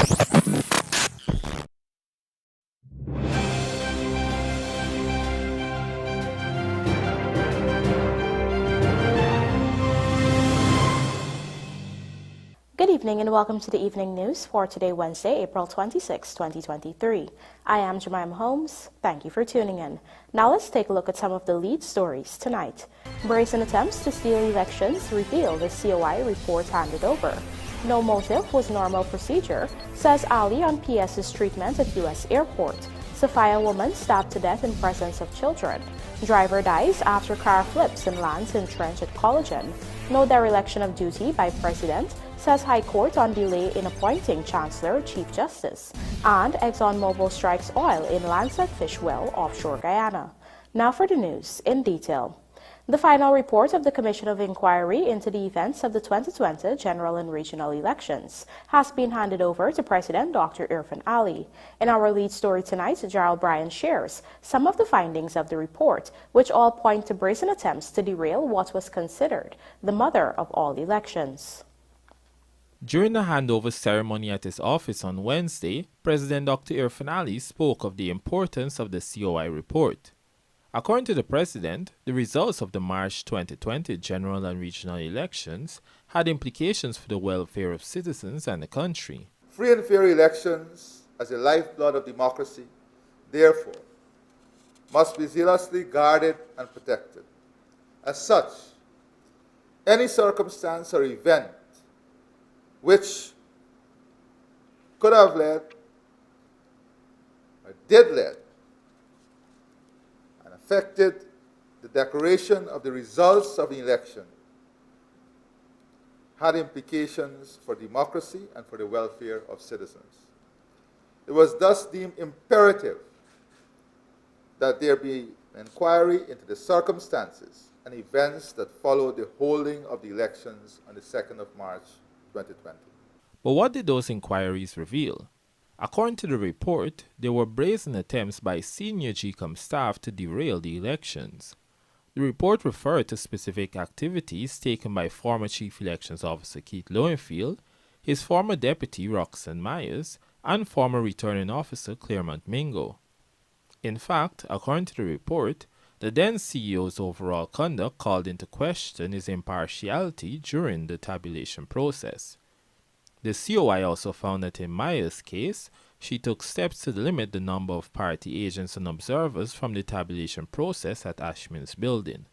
Good evening and welcome to the evening news for today, Wednesday, April 26, 2023. I am Jemima Holmes. Thank you for tuning in. Now let's take a look at some of the lead stories tonight. Brazen attempts to steal elections reveal the COI report handed over. No motive was normal procedure, says Ali on PS's treatment at U.S. airport. Sophia woman stabbed to death in presence of children. Driver dies after car flips and lands in trench at Collagen. No dereliction of duty by President, says High Court on delay in appointing Chancellor Chief Justice. And ExxonMobil strikes oil in Lancet fish well offshore Guyana. Now for the news in detail. The final report of the Commission of Inquiry into the events of the 2020 general and regional elections has been handed over to President Dr. Irfan Ali. In our lead story tonight, Gerald Bryan shares some of the findings of the report, which all point to brazen attempts to derail what was considered the mother of all elections. During the handover ceremony at his office on Wednesday, President Dr. Irfan Ali spoke of the importance of the COI report. According to the President, the results of the March 2020 general and regional elections had implications for the welfare of citizens and the country. Free and fair elections, as the lifeblood of democracy, therefore, must be zealously guarded and protected. As such, any circumstance or event which could have led or did lead and affected the declaration of the results of the election had implications for democracy and for the welfare of citizens. It was thus deemed imperative that there be an inquiry into the circumstances and events that followed the holding of the elections on the 2nd of March 2020. But what did those inquiries reveal? According to the report, there were brazen attempts by senior GCOM staff to derail the elections. The report referred to specific activities taken by former Chief Elections Officer Keith Lowenfield, his former deputy Roxanne Myers, and former returning officer Claremont Mingo. In fact, according to the report, the then CEO's overall conduct called into question his impartiality during the tabulation process. The COI also found that in Myers' case, she took steps to limit the number of party agents and observers from the tabulation process at Ashman's building.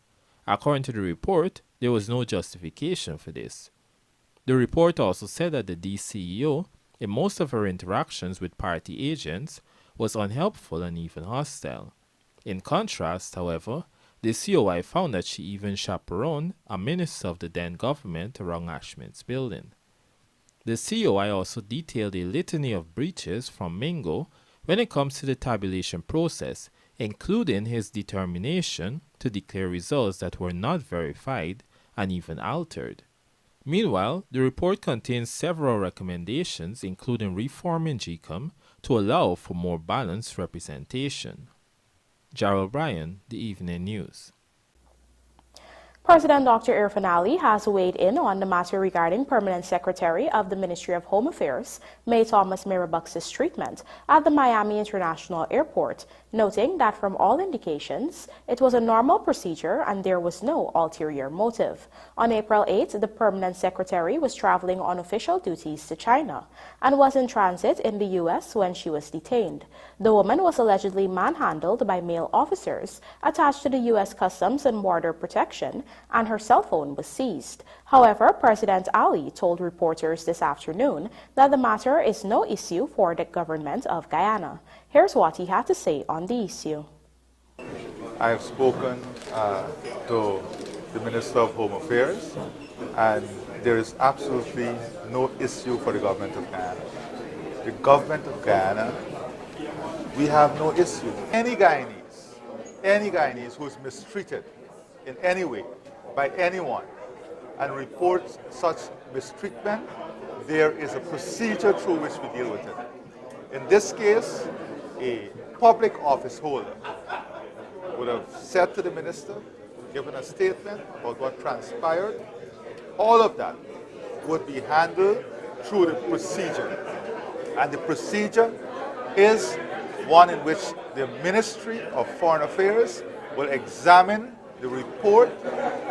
According to the report, there was no justification for this. The report also said that the DCEO, in most of her interactions with party agents, was unhelpful and even hostile. In contrast, however, the COI found that she even chaperoned a minister of the then government around Ashman's building. The COI also detailed a litany of breaches from Mingo when it comes to the tabulation process, including his determination to declare results that were not verified and even altered. Meanwhile, the report contains several recommendations, including reforming GCOM to allow for more balanced representation. Gerald Bryan, The Evening News. President Dr. Irfan Ali has weighed in on the matter regarding Permanent Secretary of the Ministry of Home Affairs, May Thomas Mirabux's treatment at the Miami International Airport, noting that from all indications, it was a normal procedure and there was no ulterior motive. On April 8, the Permanent Secretary was traveling on official duties to China and was in transit in the U.S. when she was detained. The woman was allegedly manhandled by male officers attached to the U.S. Customs and Border Protection, and her cell phone was seized. However, President Ali told reporters this afternoon that the matter is no issue for the government of Guyana. Here's what he had to say on the issue. I have spoken to the Minister of Home Affairs, and there is absolutely no issue for the government of Guyana. The government of Guyana, we have no issue. Any Guyanese who is mistreated in any way by anyone and reports such mistreatment, there is a procedure through which we deal with it. In this case, a public office holder would have said to the minister, given a statement about what transpired. All of that would be handled through the procedure. And the procedure is one in which the Ministry of Foreign Affairs will examine the report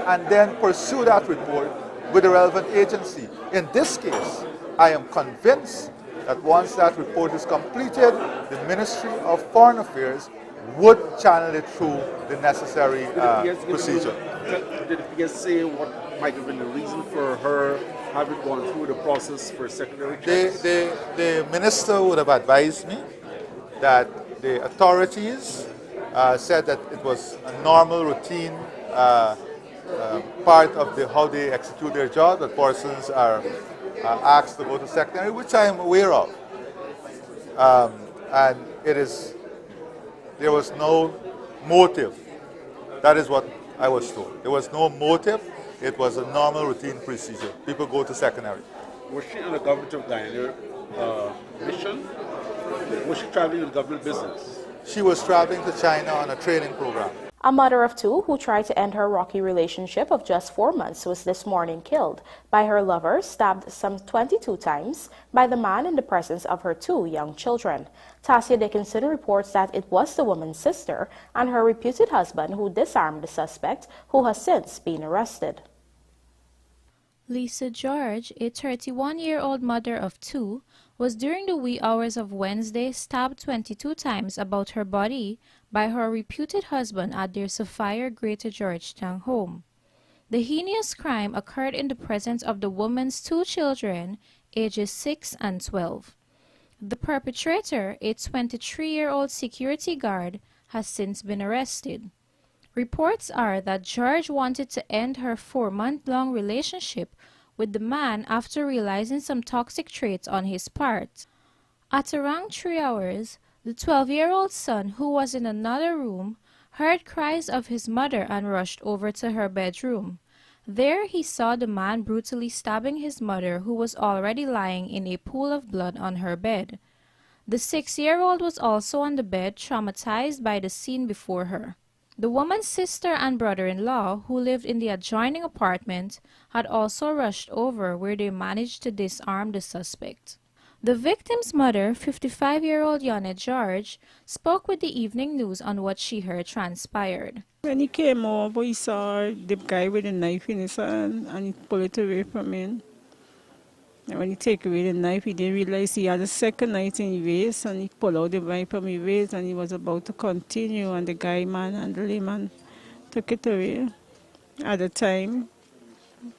and then pursue that report with the relevant agency. In this case, I am convinced that once that report is completed, the Ministry of Foreign Affairs would channel it through the necessary procedure. Did the PS say what might have been the reason for her having gone through the process for secondary checks? The minister would have advised me that the authorities said that it was a normal routine part of how they execute their job, that persons are asked to go to secondary, which I am aware of. And there was no motive. That is what I was told. There was no motive. It was a normal routine procedure. People go to secondary. Was she on a government of Guyana mission? Was she traveling in government business? She was traveling to China on a training program. A mother of two who tried to end her rocky relationship of just 4 months was this morning killed by her lover, stabbed some 22 times by the man in the presence of her 2 young children. Tasia Dickinson reports that it was the woman's sister and her reputed husband who disarmed the suspect, who has since been arrested. Lisa George, a 31-year-old mother of 2, was during the wee hours of Wednesday stabbed 22 times about her body by her reputed husband at their Sapphire Greater Georgetown home. The heinous crime occurred in the presence of the woman's 2 children, ages 6 and 12. The perpetrator, a 23-year-old security guard, has since been arrested. Reports are that George wanted to end her 4-month-long relationship with the man after realizing some toxic traits on his part. At around 3 hours, the 12-year-old son, who was in another room, heard cries of his mother and rushed over to her bedroom. There he saw the man brutally stabbing his mother, who was already lying in a pool of blood on her bed. The 6-year-old was also on the bed, traumatized by the scene before her. The woman's sister and brother-in-law, who lived in the adjoining apartment, had also rushed over, where they managed to disarm the suspect. The victim's mother, 55-year-old Janet George, spoke with the Evening News on what she heard transpired. When he came over, he saw the guy with a knife in his hand and he pulled it away from him. And when he took away the knife, he didn't realize he had a second knife in his waist, and he pulled out the knife from his waist and he was about to continue, and the guy manhandled him and took it away. At the time,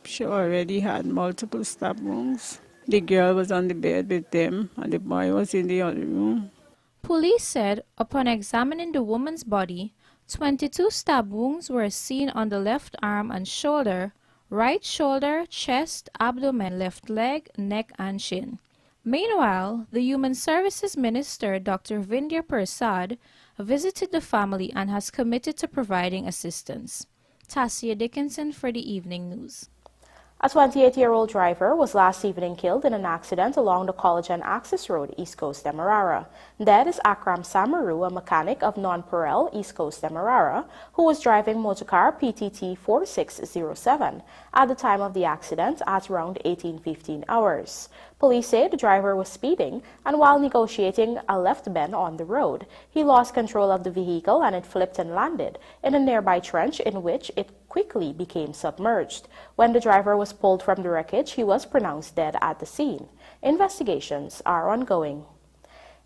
she already had multiple stab wounds. The girl was on the bed with them and the boy was in the other room. Police said upon examining the woman's body, 22 stab wounds were seen on the left arm and shoulder, right shoulder, chest, abdomen, left leg, neck, and chin. Meanwhile, the Human Services Minister, Dr. Vindya Persad, visited the family and has committed to providing assistance. Tasia Dickinson for the Evening News. A 28-year-old driver was last evening killed in an accident along the College and Access Road, East Coast Demerara. Dead is Akram Samaru, a mechanic of Nonpareil, East Coast Demerara, who was driving motorcar PTT 4607 at the time of the accident at around 18:15 hours. Police say the driver was speeding, and while negotiating a left bend on the road, he lost control of the vehicle and it flipped and landed in a nearby trench, in which it quickly became submerged. When the driver was pulled from the wreckage, he was pronounced dead at the scene. Investigations are ongoing.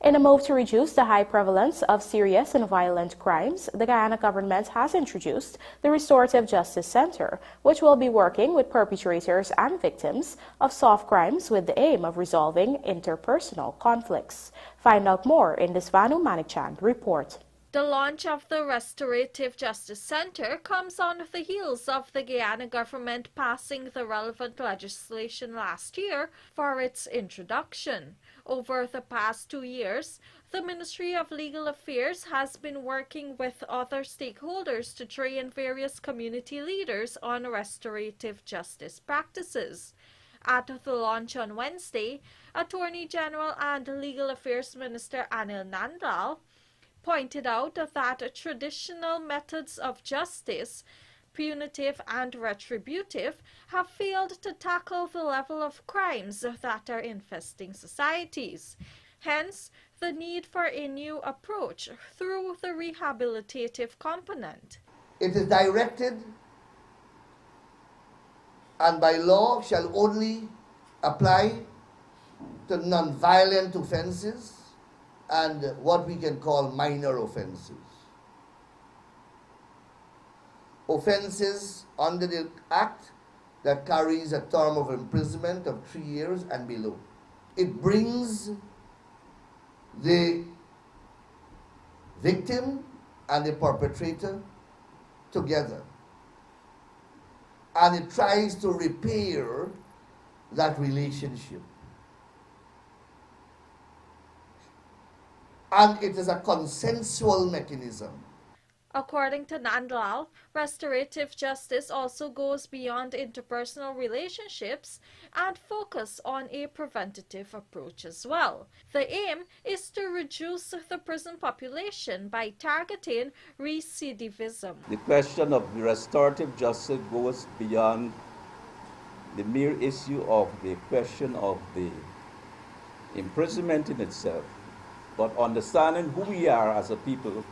In a move to reduce the high prevalence of serious and violent crimes, the Guyana government has introduced the Restorative Justice Center, which will be working with perpetrators and victims of soft crimes with the aim of resolving interpersonal conflicts. Find out more in this Vanu Manikchand report. The launch of the Restorative Justice Center comes on the heels of the Guyana government passing the relevant legislation last year for its introduction. Over the past 2 years, the Ministry of Legal Affairs has been working with other stakeholders to train various community leaders on restorative justice practices. At the launch on Wednesday, Attorney General and Legal Affairs Minister Anil Nandlal pointed out that traditional methods of justice, punitive and retributive, have failed to tackle the level of crimes that are infesting societies. Hence, the need for a new approach through the rehabilitative component. It is directed and by law shall only apply to non-violent offenses and what we can call minor offenses. Offenses under the Act that carries a term of imprisonment of 3 years and below. It brings the victim and the perpetrator together, and it tries to repair that relationship. And it is a consensual mechanism. According to LINDEN, restorative justice also goes beyond interpersonal relationships and focus on a preventative approach as well. The aim is to reduce the prison population by targeting recidivism. The question of restorative justice goes beyond the mere issue of the question of the imprisonment in itself, but understanding who we are as a people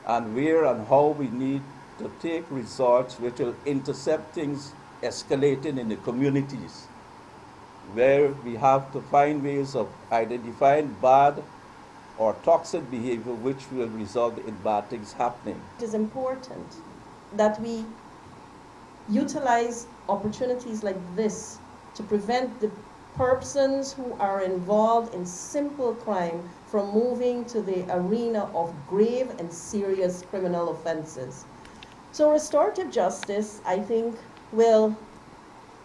and where and how we need to take results which will intercept things escalating in the communities, where we have to find ways of identifying bad or toxic behavior which will result in bad things happening. It is important that we utilize opportunities like this to prevent the persons who are involved in simple crime from moving to the arena of grave and serious criminal offenses. So restorative justice, I think, will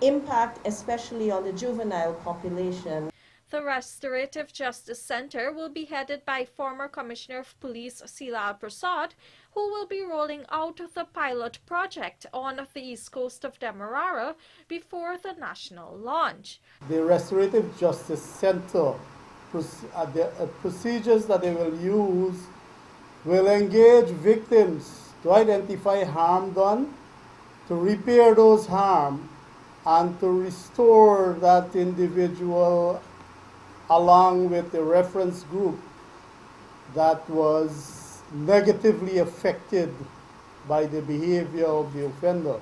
impact especially on the juvenile population. The Restorative Justice Center will be headed by former Commissioner of Police Silal Prasad, who will be rolling out the pilot project on the east coast of Demerara before the national launch. The Restorative Justice Center, the procedures that they will use will engage victims to identify harm done, to repair those harm, and to restore that individual along with the reference group that was negatively affected by the behavior of the offender.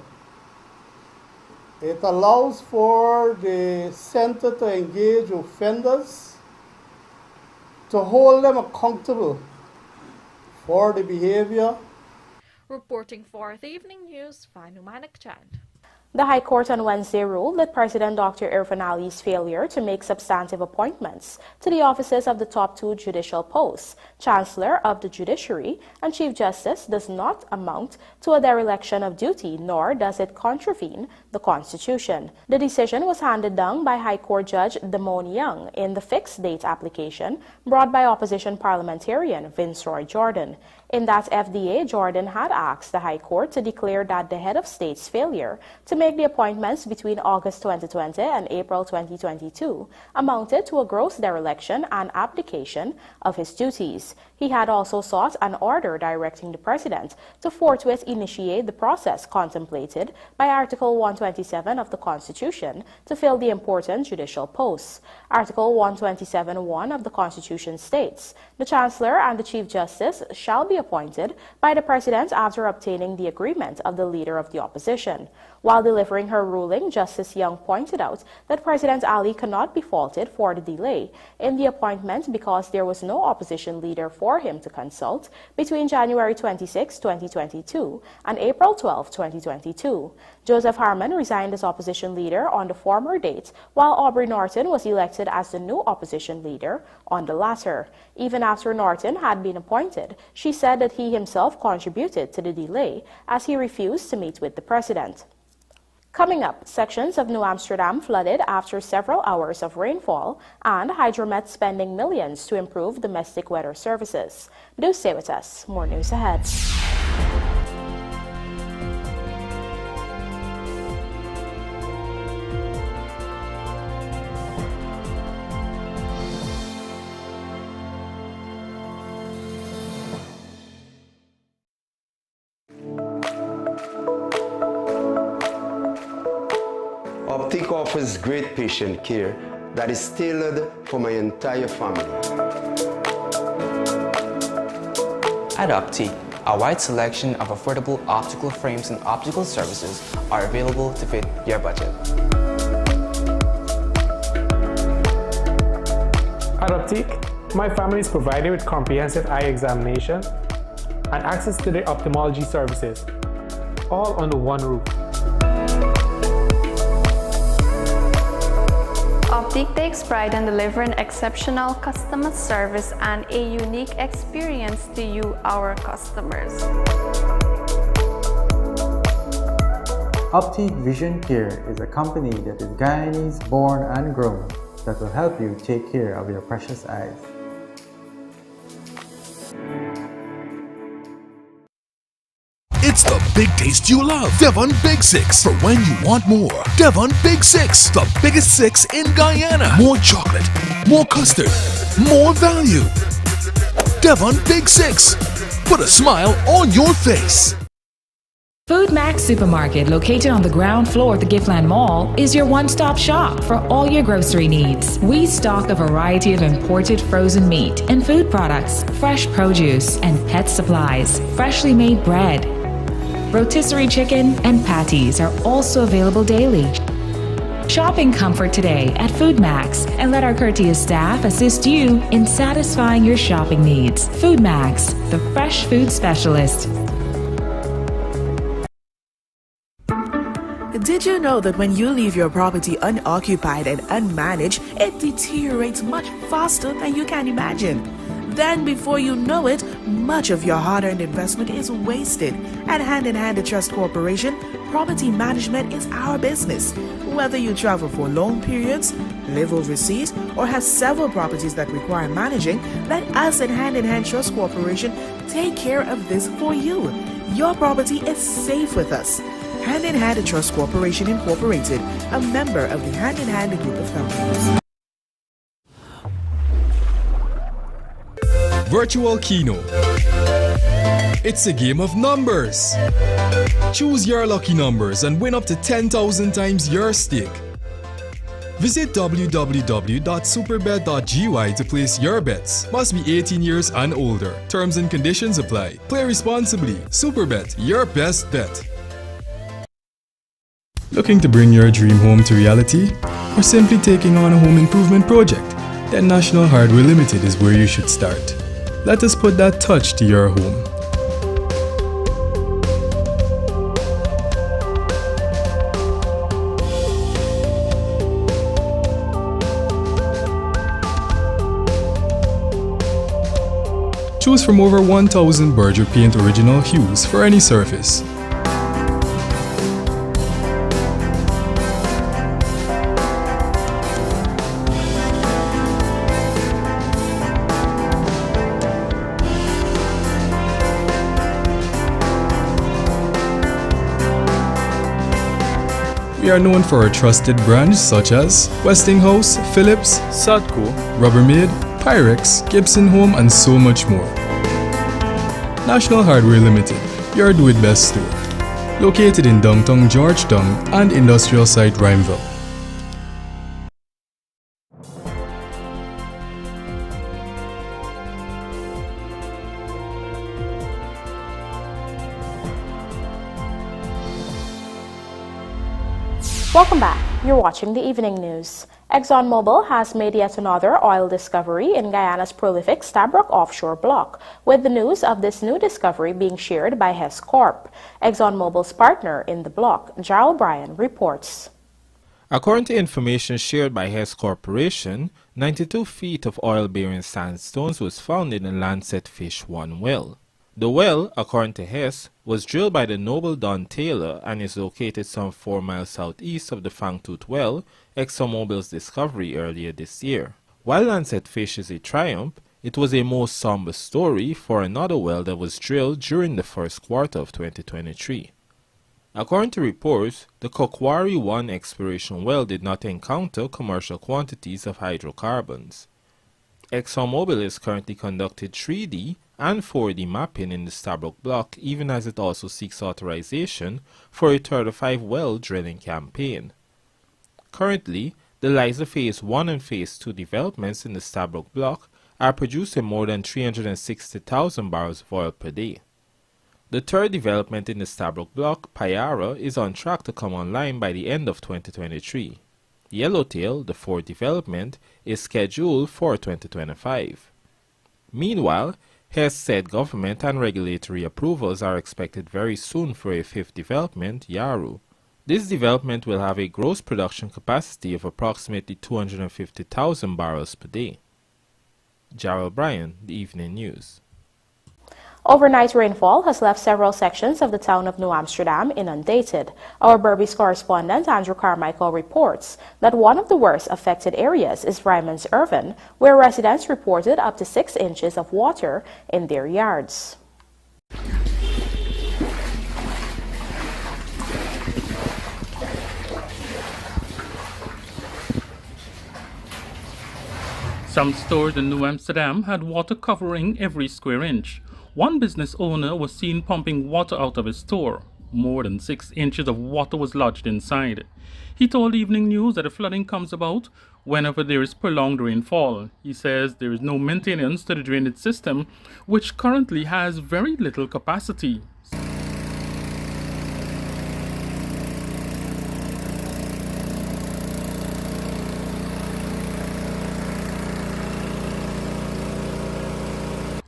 It allows for the center to engage offenders, to hold them accountable for the behavior. Reporting for the Evening News, Vanu Manikchand. The High Court on Wednesday ruled that President Dr. Irfan Ali's failure to make substantive appointments to the offices of the top two judicial posts, Chancellor of the Judiciary and Chief Justice, does not amount to a dereliction of duty, nor does it contravene the Constitution. The decision was handed down by High Court Judge Damon Young in the fixed date application brought by opposition parliamentarian Vince Roy Jordan. In that FDA, Jordan had asked the High Court to declare that the head of state's failure to make the appointments between August 2020 and April 2022 amounted to a gross dereliction and abdication of his duties. He had also sought an order directing the president to forthwith initiate the process contemplated by Article 127 of the Constitution to fill the important judicial posts. Article 127(1) of the Constitution states, "The Chancellor and the Chief Justice shall be appointed by the President after obtaining the agreement of the Leader of the Opposition." While delivering her ruling, Justice Young pointed out that President Ali cannot be faulted for the delay in the appointment because there was no opposition leader for him to consult between January 26, 2022 and April 12, 2022. Joseph Harman resigned as opposition leader on the former date, while Aubrey Norton was elected as the new opposition leader on the latter. Even after Norton had been appointed, she said that he himself contributed to the delay as he refused to meet with the president. Coming up, sections of New Amsterdam flooded after several hours of rainfall, and Hydromet spending millions to improve domestic weather services. Do stay with us. More news ahead. Optic offers great patient care that is tailored for my entire family. At Optique, a wide selection of affordable optical frames and optical services are available to fit your budget. At Optique, my family is provided with comprehensive eye examination and access to their ophthalmology services, all under one roof. Optique takes pride in delivering exceptional customer service and a unique experience to you, our customers. Optique Vision Care is a company that is Guyanese born and grown that will help you take care of your precious eyes. It's the big taste you love. Devon Big Six. For when you want more. Devon Big Six. The biggest six in Guyana. More chocolate. More custard. More value. Devon Big Six. Put a smile on your face. Food Max Supermarket, located on the ground floor of the Giftland Mall, is your one-stop shop for all your grocery needs. We stock a variety of imported frozen meat and food products, fresh produce, and pet supplies, freshly made bread. Rotisserie chicken and patties are also available daily. Shop in comfort today at Food Max and let our courteous staff assist you in satisfying your shopping needs. Food Max, the fresh food specialist. Did you know that when you leave your property unoccupied and unmanaged, it deteriorates much faster than you can imagine? Then before you know it, much of your hard-earned investment is wasted. At Hand in Hand Trust Corporation, property management is our business. Whether you travel for long periods, live overseas, or have several properties that require managing, let us at Hand in Hand Trust Corporation take care of this for you. Your property is safe with us. Hand in Hand Trust Corporation Incorporated, a member of the Hand in Hand Group of Companies. Virtual Keno. It's a game of numbers. Choose your lucky numbers and win up to 10,000 times your stake. Visit www.superbet.gy to place your bets. Must be 18 years and older. Terms and conditions apply. Play responsibly. Superbet, your best bet. Looking to bring your dream home to reality? Or simply taking on a home improvement project? Then National Hardware Limited is where you should start. Let us put that touch to your home. Choose from over 1,000 Berger Paint original hues for any surface. We are known for our trusted brands such as Westinghouse, Philips, Sadco, Rubbermaid, Pyrex, Gibson Home, and so much more. National Hardware Limited, your do-it-best store. Located in downtown Georgetown and industrial site Rhymeville. Welcome back. You're watching the Evening News. ExxonMobil has made yet another oil discovery in Guyana's prolific Stabroek offshore block, with the news of this new discovery being shared by Hess Corp, ExxonMobil's partner in the block. Gerald Bryan reports. According to information shared by Hess Corporation, 92 feet of oil-bearing sandstones was found in the Lancet Fish 1 well. The well, according to Hess, was drilled by the Noble Don Taylor and is located some 4 miles southeast of the Fangtooth well, ExxonMobil's discovery earlier this year. While Lancet Fish is a triumph, it was a more somber story for another well that was drilled during the first quarter of 2023. According to reports, the Kokwari 1 exploration well did not encounter commercial quantities of hydrocarbons. ExxonMobil is currently conducting 3D and 4D mapping in the Stabroek block, even as it also seeks authorization for a 35-well drilling campaign. Currently, The Liza Phase 1 and Phase 2 developments in the Stabroek Block are producing more than 360,000 barrels of oil per day. The third development in the Stabroek Block, Payara, is on track to come online by the end of 2023. Yellowtail, the fourth development, is scheduled for 2025. Meanwhile, Hess said government and regulatory approvals are expected very soon for a fifth development, Yaru. This development will have a gross production capacity of approximately 250,000 barrels per day. Jarrell Bryan, The Evening News. Overnight rainfall has left several sections of the town of New Amsterdam inundated. Our Berbice correspondent Andrew Carmichael reports that one of the worst affected areas is Ryman's Irvin, where residents reported up to 6 inches of water in their yards. Some stores in New Amsterdam had water covering every square inch. One business owner was seen pumping water out of his store. More than 6 inches of water was lodged inside. He told Evening News that the flooding comes about whenever there is prolonged rainfall. He says there is no maintenance to the drainage system, which currently has very little capacity.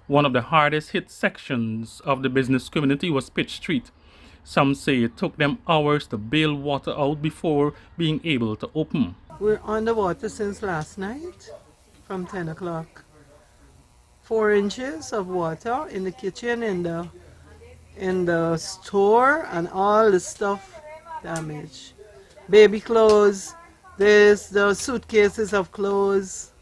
One of the hardest hit sections of the business community was Pitch Street. Some say it took them hours to bail water out before being able to open. We're underwater since last night from 10 o'clock. 4 inches of water in the kitchen, in the store, and all the stuff damaged. Baby clothes, there's the suitcases of clothes.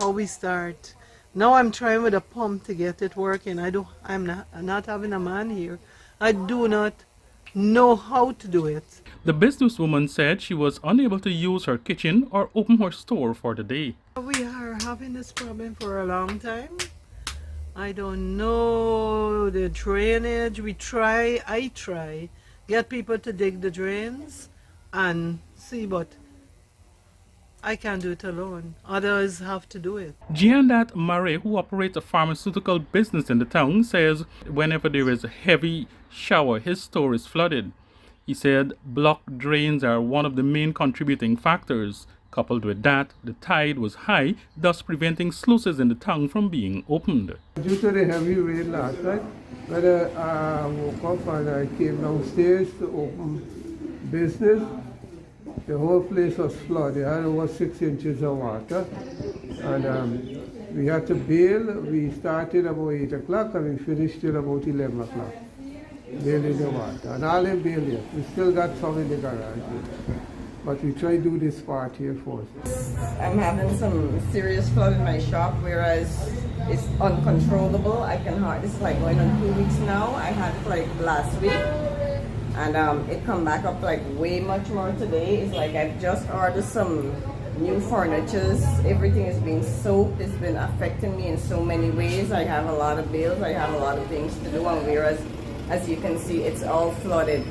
How we start? Now I'm trying with a pump to get it working. I'm not having a man here. I do not know how to do it. The businesswoman said she was unable to use her kitchen or open her store for the day. We are having this problem for a long time. I don't know the drainage. I try, get people to dig the drains and see, but I can't do it alone. Others have to do it. Giandat Mare, who operates a pharmaceutical business in the town, says whenever there is a heavy shower, his store is flooded. He said blocked drains are one of the main contributing factors. Coupled with that, the tide was high, thus preventing sluices in the town from being opened. Due to the heavy rain last night, when I woke up and I came downstairs to open business, the whole place was flooded. It had over 6 inches of water, and we had to bail. We started about 8 o'clock and we finished till about 11 o'clock, bailing the water. And all in bail yet. We still got some in the garage here. But we try to do this part here first. I'm having some serious flood in my shop, whereas it's uncontrollable. This is like going on 2 weeks now. I had it like last week. And it come back up like way much more today. It's like I've just ordered some new furnitures. Everything is being soaked. It's been affecting me in so many ways. I have a lot of bills. I have a lot of things to do. And whereas, as you can see, it's all flooded.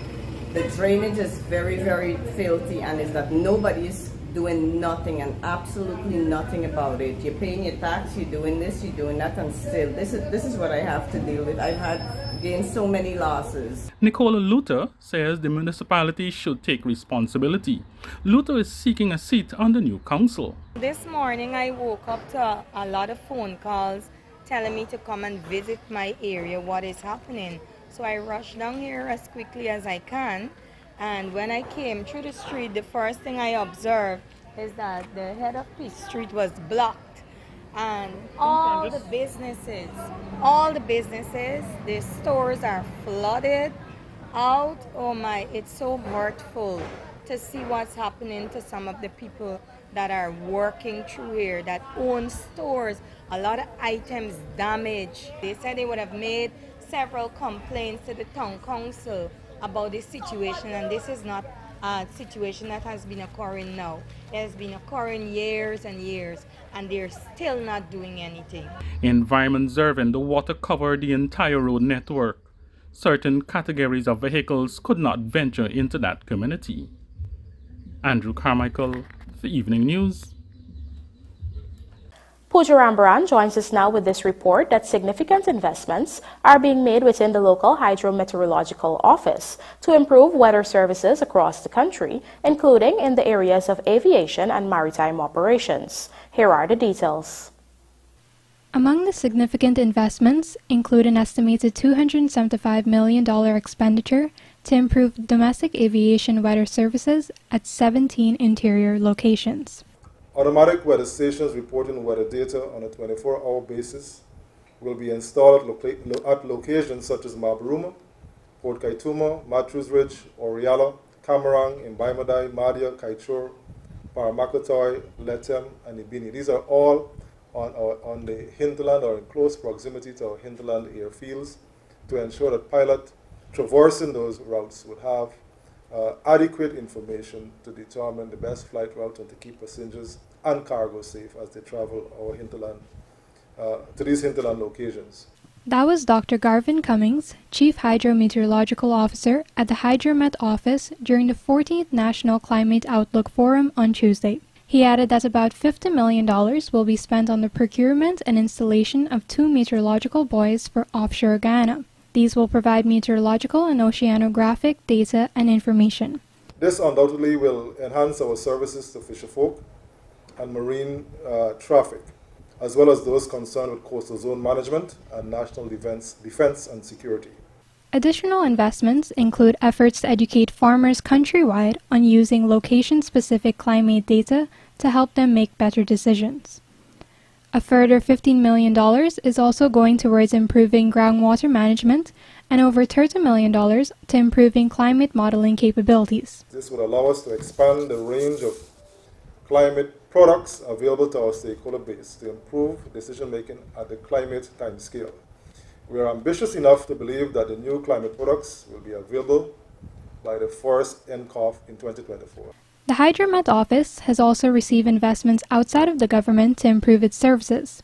The drainage is very, very filthy, and is that nobody is doing nothing and absolutely nothing about it. You're paying your tax, you're doing this, you're doing that, and still, this is what I have to deal with. I've had gained so many losses. Nicola Luther says the municipality should take responsibility. Luther is seeking a seat on the new council. This morning I woke up to a lot of phone calls telling me to come and visit my area, what is happening. So I rushed down here as quickly as I can. And when I came through the street, the first thing I observed is that the head of Peace Street was blocked. And all the businesses, the stores are flooded out. Oh my, it's so hurtful to see what's happening to some of the people that are working through here, that own stores. A lot of items damaged. They said they would have made several complaints to the town council about this situation, and this is not a situation that has been occurring now. It has been occurring years and years, and they're still not doing anything. Environment observing the water covered the entire road network. Certain categories of vehicles could not venture into that community. Andrew Carmichael, the evening news. Pooja Rambaran joins us now with this report that significant investments are being made within the local hydrometeorological office to improve weather services across the country, including in the areas of aviation and maritime operations. Here are the details. Among the significant investments include an estimated $275 million expenditure to improve domestic aviation weather services at 17 interior locations. Automatic weather stations reporting weather data on a 24-hour basis will be installed at locations such as Mabaruma, Port Kaituma, Matthews Ridge, Oriala, Camarang, Mbaimadai, Madia, Kaichur, Paramakotoi, Letem, and Ibini. These are all on the hinterland or in close proximity to our hinterland airfields to ensure that pilots traversing those routes would have adequate information to determine the best flight route and to keep passengers and cargo safe as they travel our hinterland to these hinterland locations. That was Dr. Garvin Cummings, Chief Hydrometeorological Officer at the Hydromet Office during the 14th National Climate Outlook Forum on Tuesday. He added that about $50 million will be spent on the procurement and installation of 2 meteorological buoys for offshore Guyana. These will provide meteorological and oceanographic data and information. This undoubtedly will enhance our services to fisherfolk and marine traffic, as well as those concerned with coastal zone management and national defense and security. Additional investments include efforts to educate farmers countrywide on using location-specific climate data to help them make better decisions. A further $15 million is also going towards improving groundwater management and over $30 million to improving climate modeling capabilities. This will allow us to expand the range of climate products available to our stakeholder base to improve decision-making at the climate timescale. We are ambitious enough to believe that the new climate products will be available by the first NCOF in 2024. The Hydromet Office has also received investments outside of the government to improve its services.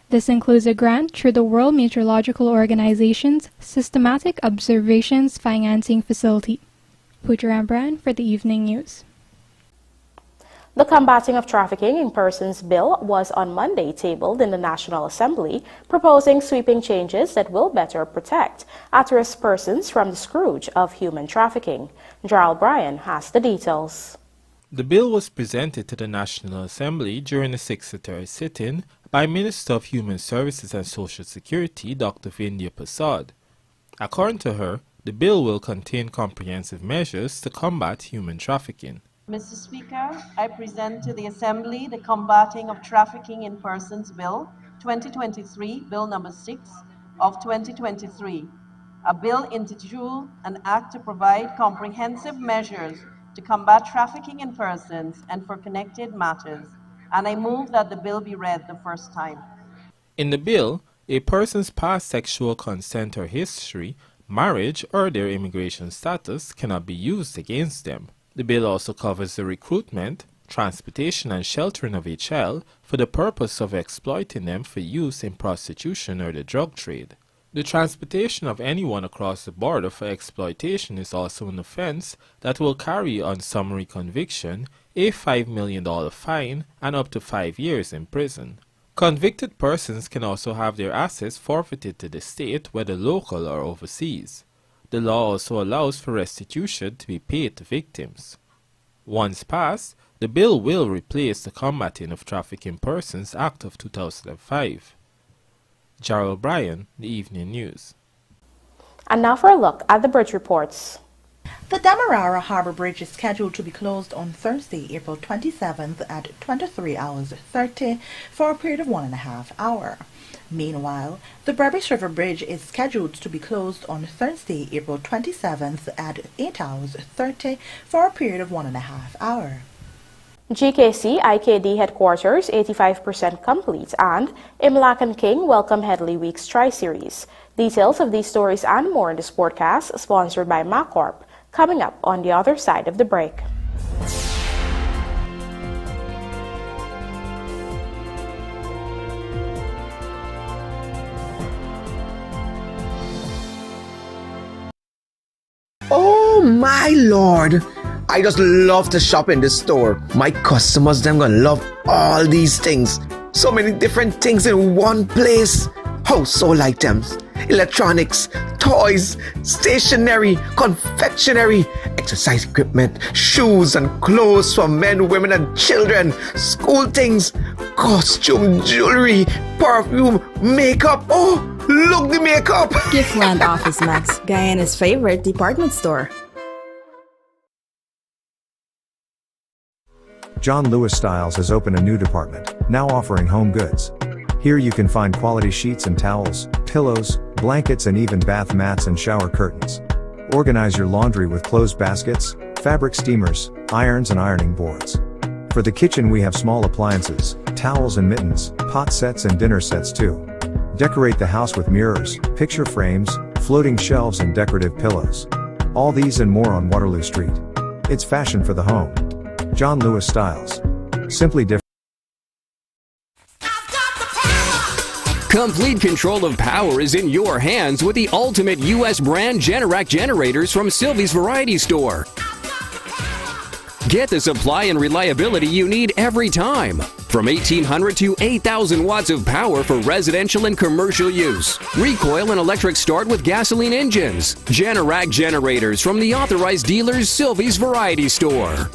This includes a grant through the World Meteorological Organization's Systematic Observations Financing Facility. Pooja Rambaran for the Evening News. The Combating of Trafficking in Persons Bill was on Monday tabled in the National Assembly, proposing sweeping changes that will better protect at-risk persons from the scourge of human trafficking. Gerald Bryan has the details. The bill was presented to the National Assembly during the 63rd sitting by Minister of Human Services and Social Security, Dr. Vindhya Prasad. According to her, the bill will contain comprehensive measures to combat human trafficking. Mr. Speaker, I present to the Assembly the Combating of Trafficking in Persons Bill 2023, Bill number 6 of 2023, a bill intituled an act to provide comprehensive measures to combat trafficking in persons and for connected matters, and I move that the bill be read the first time. In the bill, a person's past sexual consent or history, marriage, or their immigration status cannot be used against them. The bill also covers the recruitment, transportation, and sheltering of a child for the purpose of exploiting them for use in prostitution or the drug trade. The transportation of anyone across the border for exploitation is also an offense that will carry on summary conviction, a $5 million fine, and up to 5 years in prison. Convicted persons can also have their assets forfeited to the state, whether local or overseas. The law also allows for restitution to be paid to victims. Once passed, the bill will replace the Combating of Trafficking Persons Act of 2005. Gerald Bryan, The Evening News. And now for a look at the bridge reports. The Demerara Harbour Bridge is scheduled to be closed on Thursday, April 27th at 23 hours 30 for a period of 1.5 hours. Meanwhile, the Berbice River Bridge is scheduled to be closed on Thursday, April 27th at 8 hours 30 for a period of 1.5 hours. GKC IKD headquarters 85% complete, and Imlak and King welcome Headley Weeks Tri-Series. Details of these stories and more in the Sportcast, sponsored by MacCorp, coming up on the other side of the break. Oh my lord! I just love to shop in this store. My customers, them gonna love all these things. So many different things in one place. Household items, electronics, toys, stationery, confectionery, exercise equipment, shoes and clothes for men, women and children, school things, costume, jewelry, perfume, makeup. Oh, look the makeup! Giftland Office Max, Guyane's favorite department store. John Lewis Styles has opened a new department, now offering home goods. Here you can find quality sheets and towels, pillows, blankets and even bath mats and shower curtains. Organize your laundry with clothes baskets, fabric steamers, irons and ironing boards. For the kitchen we have small appliances, towels and mittens, pot sets and dinner sets too. Decorate the house with mirrors, picture frames, floating shelves and decorative pillows. All these and more on Waterloo Street. It's fashion for the home. John Lewis Styles. Simply different. Complete control of power is in your hands with the ultimate U.S. brand Generac generators from Sylvie's Variety Store. Get the supply and reliability you need every time. From 1,800 to 8,000 watts of power for residential and commercial use. Recoil and electric start with gasoline engines. Generac generators from the authorized dealers Sylvie's Variety Store.